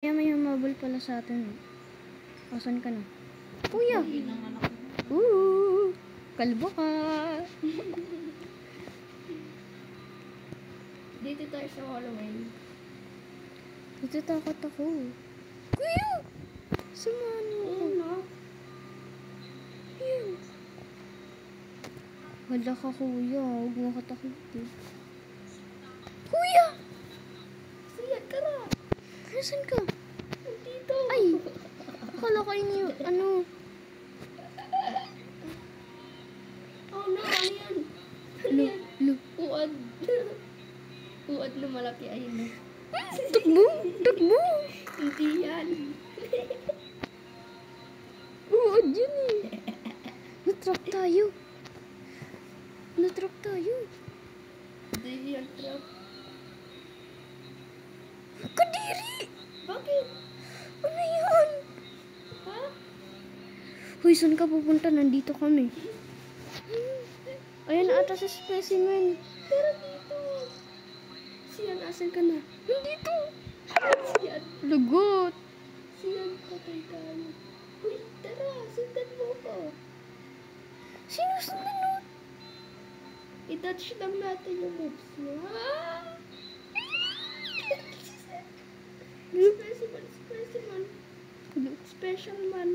Kaya may humabol pala sa atin. Asan ka na? Kuya! Kalbo ka! Dito tayo sa Halloween. Dito takot ako. Kuya! Samahan mo ako. Ano? Yan. Wala ka kuya. Huwag mo katakutin. Kuya! Siya, tara! Nasaan ka? Dito! Ay! Akala ko inyo, ano? Oh no, ano yan? Ano Lu, yan? lu. Uad. Uad na malaki, ayun na. Takbo! Takbo! Hindi yan. Oo, dyan eh. Natrap tayo. Natrap tayo. Hindi yan, trap. Kadiri! Bakit? Ano yan? Ha? Hoy, saan ka pupunta? Nandito kami. Ayan ata sa specimen. Tara dito. Siyan, asan ka na? Nandito. Siyan. Lagot. Siyan, patay tayo. Uy, tara, sundan mo ko. Sino sundan mo? I-touch lang natin yung moves mo. Ah! Specimen. Hello? Special man.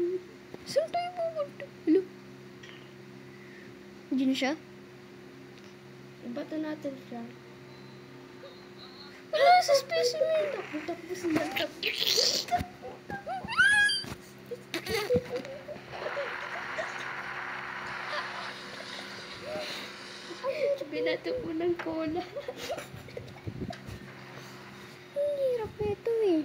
Saan tayo pupunta? Hello? Diyan na siya? Ibato natin siya. Wala sa specimen. Takbo siya. Takbo. Binato mo ng cola. Ang hirap na ito eh.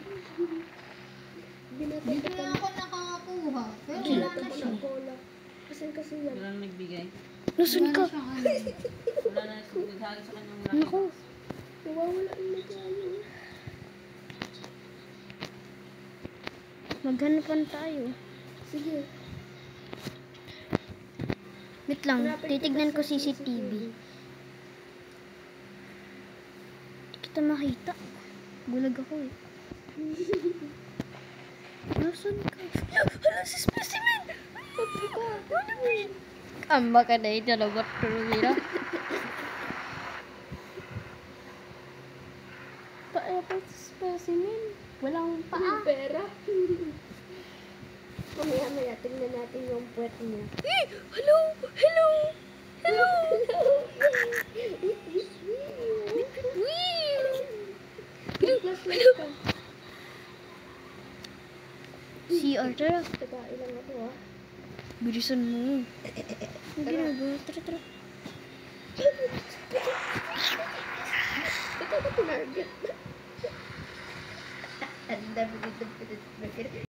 Binato Dito mo na ako nakakuha. Pero wala Binato na mo siya. ng cola. Kasi yan. Wala nang nagbigay. Nasaan Wala ka? na siyang ano. Wala na nagsasali sa kanyang laki. Naku. Nawawala na tayo. Maghanapan tayo. Sige. Wait lang. Hanapin Titignan kita ko sa CCTV. Hindi kita makita. Bulag ako eh. Nasaan ka? Hala si specimen! Sabi ko. Ano ba yun? Amba ka na ito. Lagot ko nila. Paano sa specimen? Walang Yung pera. Mamaya, tingnan natin yung puwet niya. Eh! Hello! Hello! Hello! Flashlight ka. CR, tara. Tagain lang ako ah. Bilisan mo. Ang ginagawa. Tara, tara. Ito na tinarget. Ang dami dito.